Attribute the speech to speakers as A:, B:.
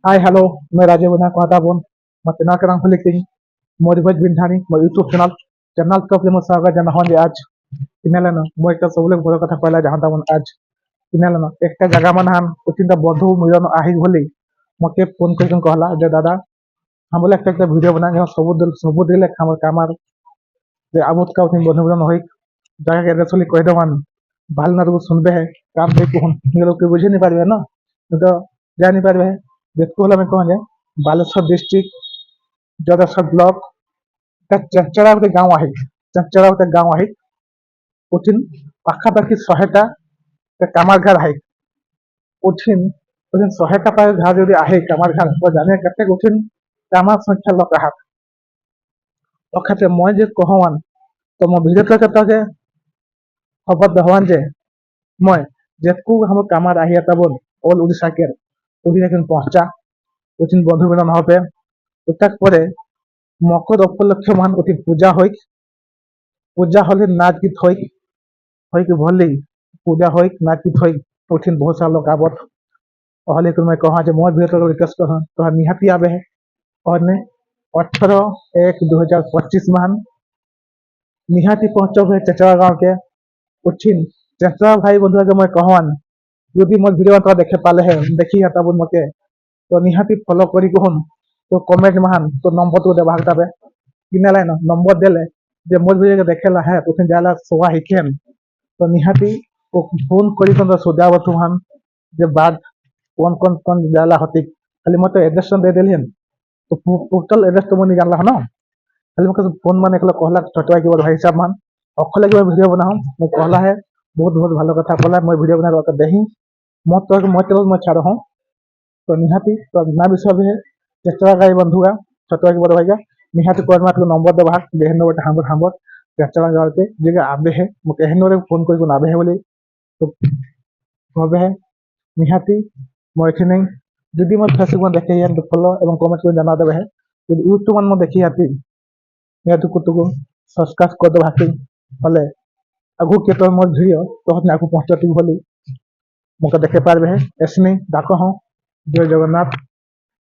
A: Hi hello. मैं राजीव बना कहता बोन मैं चैनल के नाम खोली थी मोरिभज बिंधानी मोर यूट्यूब चैनल चैनल तो अपने मुझसे जन हन जे आज इन्हें ना मैं एक सब लोग बड़ा कथा पहला जहाँ तक आज इन्हें ना एक जगह मन हान उचिन बंधु मिलन आही बोली मके फोन कर कहला जे दादा हम बोले एक वीडियो बना सब दिले कामार जे आबुत का उचिन बंधु मिलन हो जगह के एड्रेस कह दमान भाल ना तो सुनबे है काम पे कौन ये लोग के बुझे नहीं पारे ना तो जा नहीं पारे देखो हला मैं कह बालेश्वर डिस्ट्रिक्ट जदसर ब्लॉक चंचड़ा गोटे गाँव आहे चंचड़ा गोटे गाँव आहे उठिन पाखापाखि 100टा कामार घर आहे उठिन उठिन 100टा पर घर यदि आहे कामार घर तो जाने कते उठिन कामार संख्या लग रहा अखाते मैं जे कहवान तो मैं भिडियो कते के खबर दहवान जे मैं जेतकू हम कामार आहे तबन ऑल उड़ीसा के उठिन लेकिन पहुंचा उठिन बंधु मिलन হবে उतक परे मकर उपलक्ष्य मान उठिन पूजा हले नाच गीत হয় कि भले पूजा হয় नाच गीत হয় उठिन बहुत सारा लोग आवत पहले मैं कहा जे मैं भी रिक्वेस्ट कर तो निहाती आवे है और ने 18/1/2025 मान निहाती पहुंचो है चचरा गांव के उठिन चचरा भाई बंधु के मैं कहवान यदि मोर वीडियो तो देखे पाले है देखी है तब मके तो निहाती फॉलो करी कहन तो कमेंट महान तो नंबर तो देबा हटाबे किने लाइन नंबर देले जे मोर वीडियो के देखेला है तो जाला सोवा हिकेन तो निहाती वो फोन करी तो सोजा बतुहान जे बाद कौन जाला होती खाली मत एड्रेस दे देलियन तो टोटल एड्रेस तो मैं जानला ना खाली मके फोन मान एकला कहला छटवा के भाई साहब मान अखले के वीडियो बनाऊं मैं कहला है बहुत बहुत भालो कथा कहला मैं वीडियो बना के देही मत तो मत मैं छाड़ हूं तो निहाती तो ना विषय है चेष्टा गाई बंधुआ छटवा के भाई निहाती कोन मात नंबर दे भाग देहन बट हम चेष्टा गाँव के जगह आबे है मके हेन फोन कर आबे है बोली तो भावे है निहाती मैं एठी नहीं जदि मैं फेसबुक में देखे तो फॉलो एवं कमेंट कर जाना देबे है यदि यूट्यूब में देखी आती निहाती को सब्सक्राइब कर दे भाती भले आगु के तो मोर वीडियो तो हतने आगु पहुंचती बोली मके देखे पारबे है ऐसने डाको हूं जय जगन्नाथ।